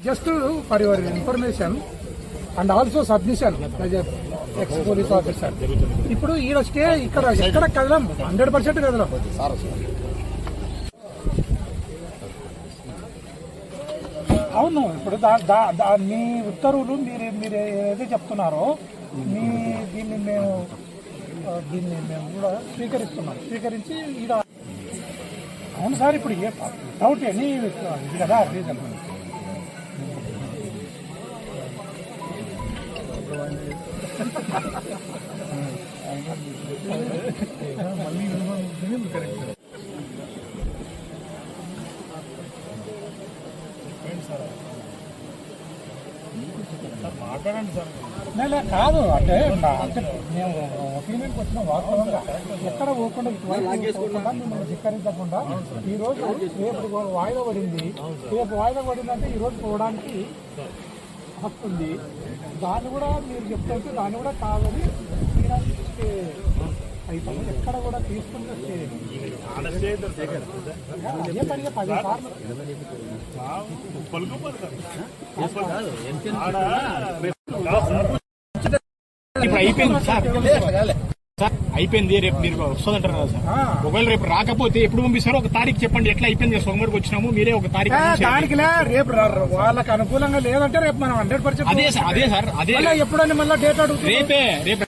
Just for your information and also submission X police officer. ఇప్పుడు ఈడ stay ఇక్కడ ఎక్కడ కదలం, 100% కదలం. అవును, ఇప్పుడు మీ ఉత్తర్వులు మీరు ఏది చెప్తున్నారో దీన్ని మేము కూడా స్వీకరించి ఈడ. అవును సార్, ఇప్పుడు ఏ డౌట్ అని ఇది కదా రీజన్. మాట్లాడండి సార్. కాదు అంటే మేము ఒపీనియన్కి వచ్చిన వాస్తవంగా ఎక్కడ పోకుండా మిమ్మల్ని ధిక్కరించకుండా ఈరోజు రేపు వాయిదా పడింది. రేపు వాయిదా పడిందంటే ఈరోజు పోవడానికి హక్కు ఉంది. దాన్ని కూడా మీరు చెప్తుంటే దాన్ని కూడా కాదని అయిపోయి ఎక్కడ కూడా తీసుకుంటే అదే పనిగా 10 సార్లు ఇప్పుడు అయిపోయింది సార్. అయిపోయింది, రేపు మీరు వస్తుందంటారు కదా సార్. ఒకవేళ రేపు రాకపోతే ఎప్పుడు పంపిస్తారో ఒక తారీఖు చెప్పండి. ఎట్లా అయిపోయింది, సోమవారికి వచ్చినాము, మీరే ఒక తారీఖు. దానికిలే రేపు వాళ్ళకి అనుకూలంగా లేదంటే రేపు మనం 100% అదే సార్. అదే సార్, అదే ఎప్పుడన్నా మళ్ళీ డేట్ అడుగుతుంది. రేపే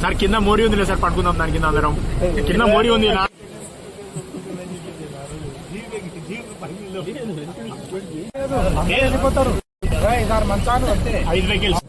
సార్. కింద మోరీ ఉంది సార్, పట్టుకుందాం దాని కింద అందరం. కింద మోరీ ఉంది. వెళ్ళిపోతారు మంచాలు అంటే 5 వెహికల్స్.